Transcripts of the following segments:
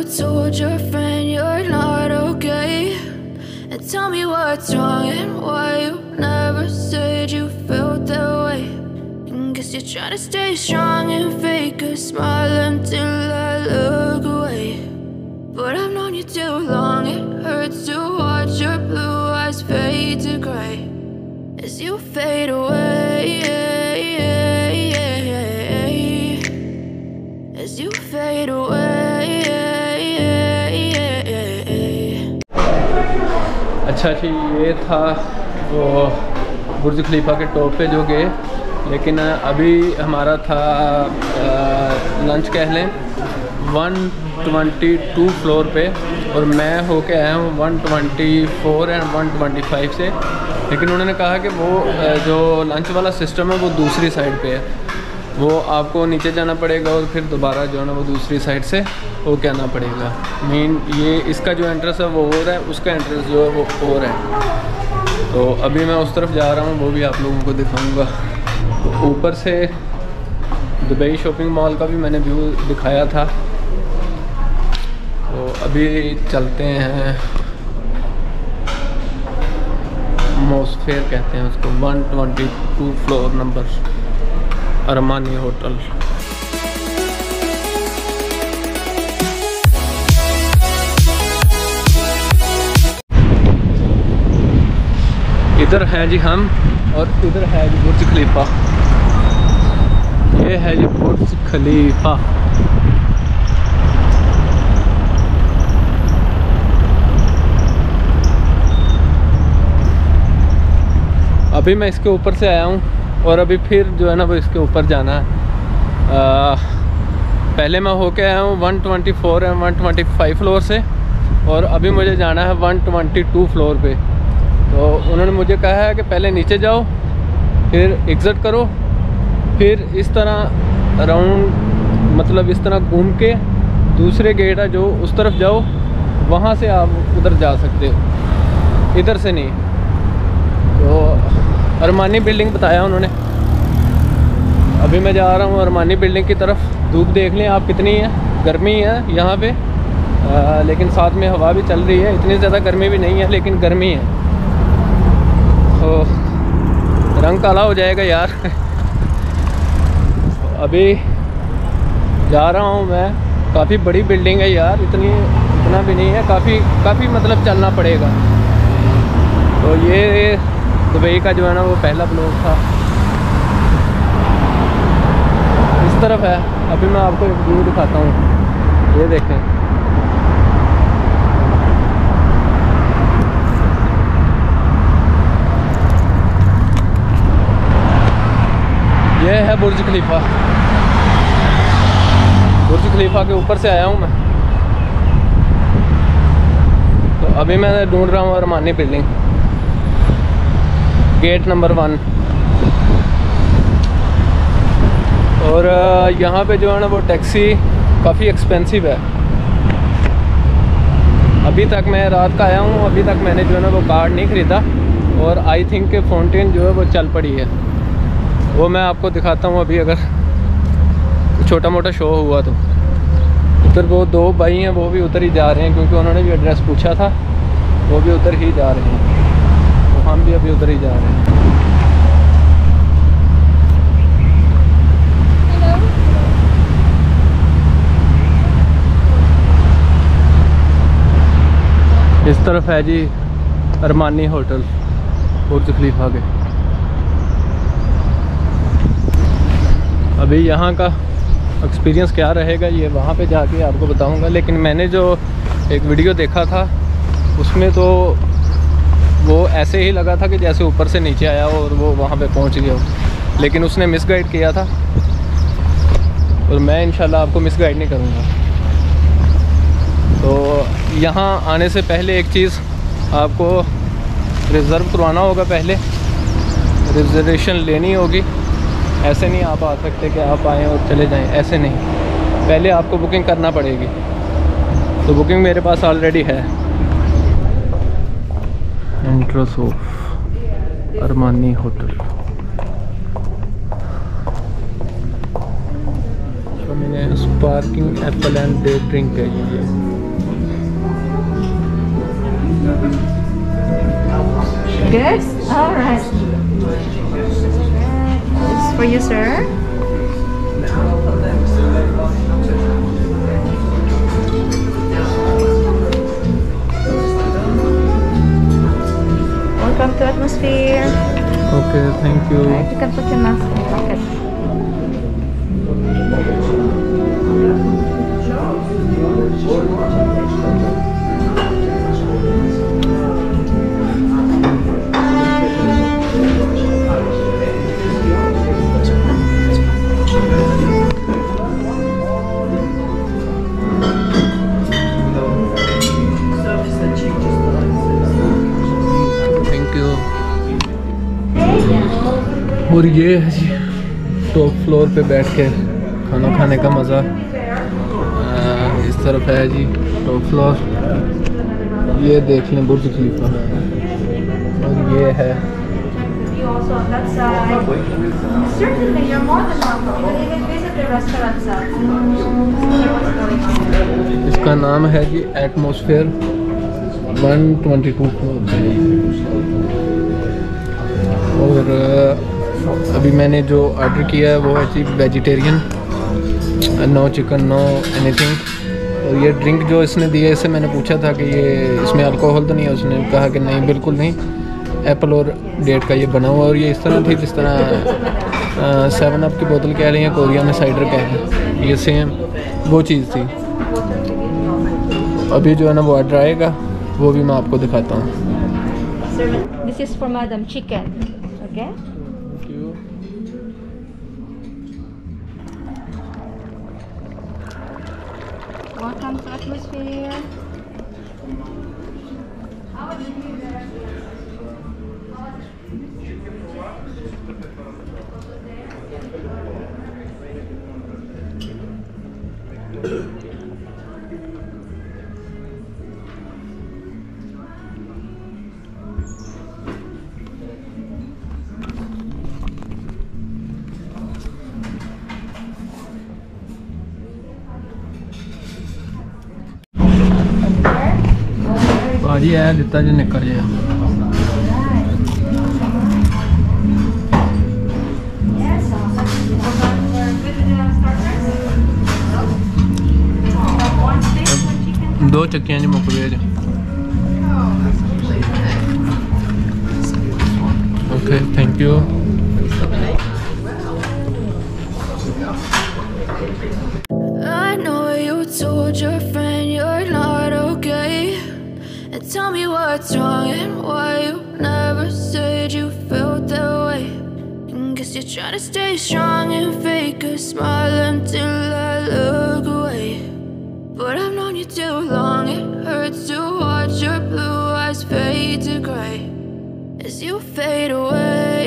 told your friend you're not okay? And tell me what's wrong and why you never said you felt that way. And guess you're trying to stay strong and fake a smile until I look away. But I've known you too long, it hurts to watch your blue eyes fade to grey as you fade away, as you fade away. अच्छा जी, ये था वो बुर्ज खलीफा के top पे जो गए, लेकिन अभी हमारा था लंच कह लें 122 फ्लोर पे, और मैं होके आया हूँ 124 एंड 125 से। लेकिन उन्होंने कहा कि वो जो लंच वाला सिस्टम है वो दूसरी साइड पे है, वो आपको नीचे जाना पड़ेगा और फिर दोबारा जो है ना वो दूसरी साइड से होके आना पड़ेगा। मेन ये इसका जो एंट्रेंस है वो और है, उसका एंट्रेंस जो है वो और है। तो अभी मैं उस तरफ जा रहा हूँ, वो भी आप लोगों को दिखाऊंगा। तो ऊपर से दुबई शॉपिंग मॉल का भी मैंने व्यू दिखाया था। तो अभी चलते हैं, एटमॉस्फेयर कहते हैं उसको, 122 फ्लोर नंबर अरमानी होटल। इधर है जी हम, और इधर है जी बुर्ज खलीफा। ये है जी बुर्ज खलीफा। अभी मैं इसके ऊपर से आया हूँ और अभी फिर जो है ना वो इसके ऊपर जाना है। पहले मैं होके आया हूँ 124 एंड 125 फ्लोर से, और अभी मुझे जाना है 122 फ्लोर पे। तो उन्होंने मुझे कहा है कि पहले नीचे जाओ, फिर एग्ज़िट करो, फिर इस तरह राउंड, मतलब इस तरह घूम के दूसरे गेट है जो उस तरफ जाओ, वहाँ से आप उधर जा सकते हो, इधर से नहीं। तो अरमानी बिल्डिंग बताया उन्होंने। अभी मैं जा रहा हूँ अरमानी बिल्डिंग की तरफ। धूप देख लें आप कितनी है, गर्मी है यहाँ पे, लेकिन साथ में हवा भी चल रही है। इतनी ज़्यादा गर्मी भी नहीं है, लेकिन गर्मी है। तो रंग काला हो जाएगा यार। अभी जा रहा हूँ मैं। काफ़ी बड़ी बिल्डिंग है यार, इतना भी नहीं है, काफ़ी मतलब चलना पड़ेगा। तो ये दुबई का जो है ना वो पहला ब्लॉग था। इस तरफ है। अभी मैं आपको एक व्यू दिखाता हूँ, ये देखें। ये है बुर्ज खलीफा। बुर्ज खलीफा के ऊपर से आया हूँ मैं। तो अभी मैं ढूंढ रहा हूँ अरमानी बिल्डिंग, गेट नंबर 1। और यहाँ पे जो है ना वो टैक्सी काफ़ी एक्सपेंसिव है। अभी तक मैं रात का आया हूँ, अभी तक मैंने जो है ना वो कार्ड नहीं ख़रीदा। और आई थिंक कि फाउंटेन जो है वो चल पड़ी है, वो मैं आपको दिखाता हूँ अभी, अगर छोटा मोटा शो हुआ तो। उधर वो 2 भाई हैं, वो भी उधर ही जा रहे हैं, क्योंकि उन्होंने भी एड्रेस पूछा था। वो भी उधर ही जा रहे हैं, तो हम भी अभी उधर ही जा रहे हैं। इस तरफ है जी अरमानी होटल बुर्ज खलीफा के। अभी यहाँ का एक्सपीरियंस क्या रहेगा ये वहाँ पे जाके आपको बताऊँगा। लेकिन मैंने जो एक वीडियो देखा था उसमें तो वो ऐसे ही लगा था कि जैसे ऊपर से नीचे आया हो और वो वहाँ पे पहुँच गया हो, लेकिन उसने मिसगाइड किया था। और मैं इंशाल्लाह आपको मिसगाइड नहीं करूँगा। तो यहाँ आने से पहले एक चीज़ आपको रिज़र्व करवाना होगा, पहले रिजर्वेशन लेनी होगी। ऐसे नहीं आप आ सकते कि आप आएँ और चले जाएं, ऐसे नहीं, पहले आपको बुकिंग करना पड़ेगी। तो बुकिंग मेरे पास ऑलरेडी है। Entrance of Armani hotel. मैंने sparkling apple and day drink है ये। Good? Alright. It's for you, sir. Welcome to Atmosphere. Okay, thank you. Alright, you can put your mask in your pocket. Thank you. और ये है जी top floor पे बैठ के खाना खाने का मज़ा। इस तरफ है जी टॉप फ्लोर, ये देख लें बुर्ज खलीफा, और ये है You also on that side. Certainly, you're more than welcome. You can even visit the restaurant side. इसका नाम है जी एटमॉस्फेयर 122 फ्लोर पे। और अभी मैंने जो ऑर्डर किया है वो है जी vegetarian, no chicken no anything. और ये ड्रिंक जो इसने दी है, इससे मैंने पूछा था कि ये इसमें अल्कोहल तो नहीं है, उसने कहा कि नहीं बिल्कुल नहीं, एप्पल और डेट का ये बना हुआ। और ये इस तरह थी जिस तरह 7 अप की बोतल कह रही हैं, कोरिया में साइडर कह रही हैं, ये सेम वो चीज़ थी। अभी जो है ना वो ऑर्डर आएगा, वो भी मैं आपको दिखाता हूँ। This is for Madam Chicken. Okay? Welcome to Atmosphere. भाजी है दिता जो निकल जाए। दो चक्कियां जी मुक गए। Okay thank you. I know you told your friend you're not okay, and tell me what's wrong and why you never said you felt that way. And guess you're trying to stay strong and fake a smile until I look away. But I've known you too long, it hurts to watch your blue eyes fade to gray as you fade away,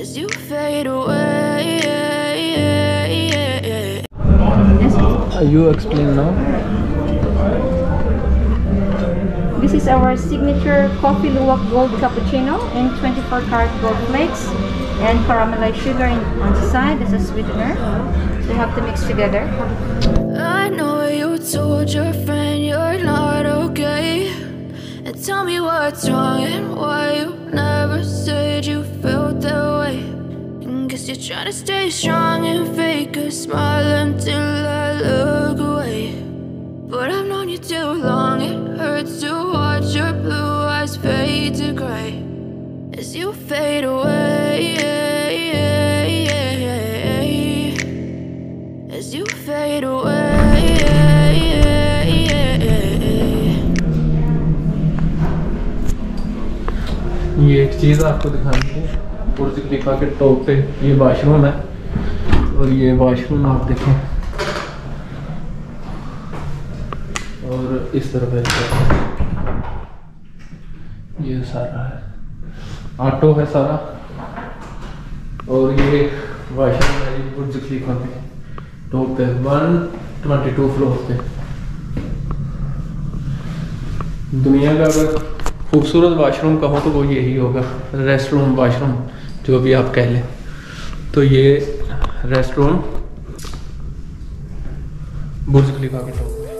as you fade away. You explain now. This is our signature coffee luwak gold cappuccino in 24 karat gold flakes and caramelized sugar on the side as a sweetener. So you have to mix together. I know you told your friend you're not okay, and tell me what's wrong and why you never said you felt that way. And guess you're trying to stay strong and fake a smile until I look away. But I've known you too long, it hurts to watch your blue eyes fade to gray as you fade away, as you fade away. ये एक चीज़ आपको दिखानी है, बुर्ज खलीफा के top पे ये washroom है। और ये वाशरूम आप देखें, और इस तरफ है, ये सारा है ऑटो है सारा। और ये वाशरूम है जी बुर्ज खलीफा पे टॉप पे 122 फ्लोर पे। दुनिया का अगर खूबसूरत वाशरूम कहो तो वो यही होगा, रेस्टरूम वाशरूम जो भी आप कह लें। तो ये रेस्टरूम बुर्ज खलीफा के टॉप पे।